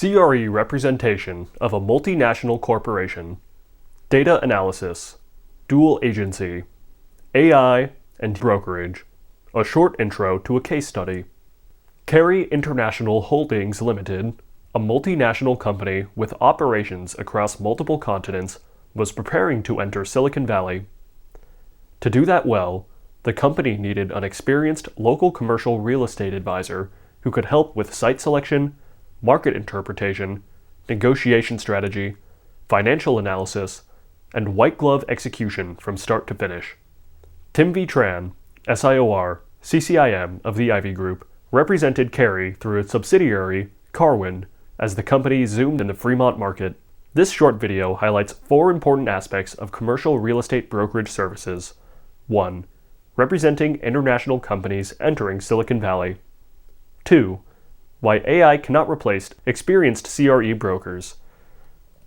CRE representation of a multinational corporation, data analysis, dual agency, AI, and brokerage. A short intro to a case study. Karrie International Holdings Limited, a multinational company with operations across multiple continents, was preparing to enter Silicon Valley. To do that well, the company needed an experienced local commercial real estate advisor who could help with site selection, market interpretation, negotiation strategy, financial analysis, and white glove execution from start to finish. Vi Tran, SIOR, CCIM of the Ivy Group, represented Karrie through its subsidiary, Karwin, as the company zoomed in the Fremont market. This short video highlights 4 important aspects of commercial real estate brokerage services. 1. Representing international companies entering Silicon Valley. 2. Why AI cannot replace experienced CRE brokers.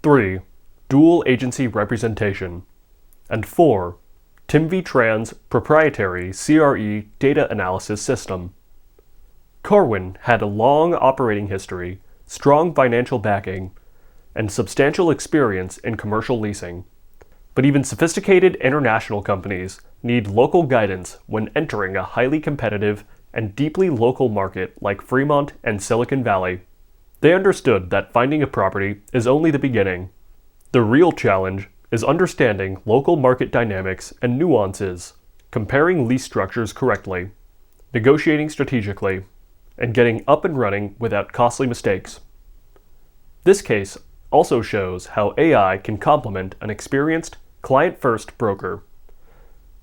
3. Dual agency representation. And 4. Vi Tran's proprietary CRE data analysis system. Karwin had a long operating history, strong financial backing, and substantial experience in commercial leasing. But even sophisticated international companies need local guidance when entering a highly competitive and deeply local market like Fremont and Silicon Valley. They understood that finding a property is only the beginning. The real challenge is understanding local market dynamics and nuances, comparing lease structures correctly, negotiating strategically, and getting up and running without costly mistakes. This case also shows how AI can complement an experienced, client-first broker.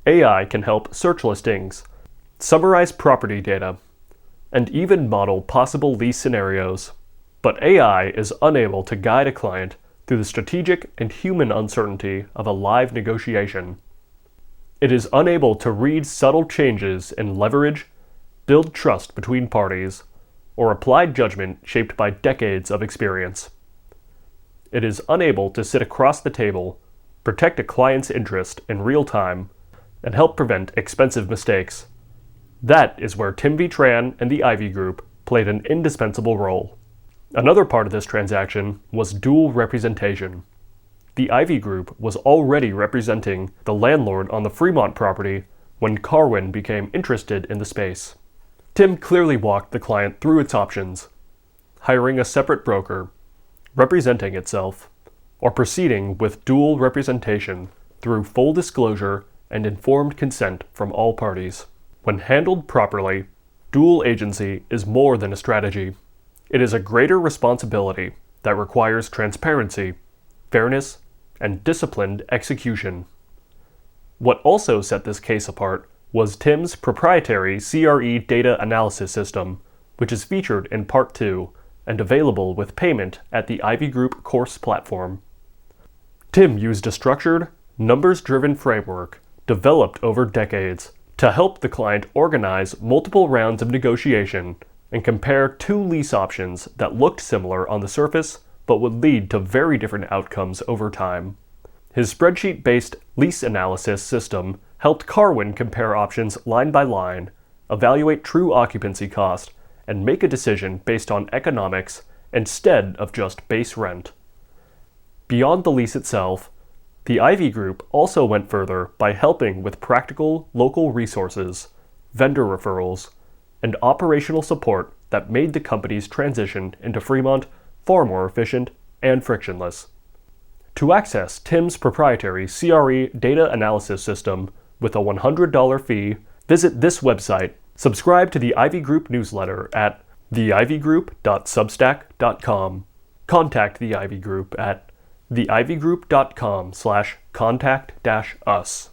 AI can help search listings, summarize property data, and even model possible lease scenarios. But AI is unable to guide a client through the strategic and human uncertainty of a live negotiation. It is unable to read subtle changes in leverage, build trust between parties, or apply judgment shaped by decades of experience. It is unable to sit across the table, protect a client's interest in real time, and help prevent expensive mistakes. That is where Vi Tran and the Ivy Group played an indispensable role. Another part of this transaction was dual representation. The Ivy Group was already representing the landlord on the Fremont property when Karwin became interested in the space. Tim clearly walked the client through its options: hiring a separate broker, representing itself, or proceeding with dual representation through full disclosure and informed consent from all parties. When handled properly, dual agency is more than a strategy. It is a greater responsibility that requires transparency, fairness, and disciplined execution. What also set this case apart was Tim's proprietary CRE data analysis system, which is featured in Part 2 and available with payment at the Ivy Group course platform. Tim used a structured, numbers-driven framework developed over decades to help the client organize multiple rounds of negotiation and compare 2 lease options that looked similar on the surface but would lead to very different outcomes over time. His spreadsheet-based lease analysis system helped Karwin compare options line by line, evaluate true occupancy cost, and make a decision based on economics instead of just base rent. Beyond the lease itself, the Ivy Group also went further by helping with practical local resources, vendor referrals, and operational support that made the company's transition into Fremont far more efficient and frictionless. To access Tim's proprietary CRE data analysis system with a $100 fee, visit this website. Subscribe to the Ivy Group newsletter at theivygroup.substack.com. Contact the Ivy Group at theivygroup.com/contact-us.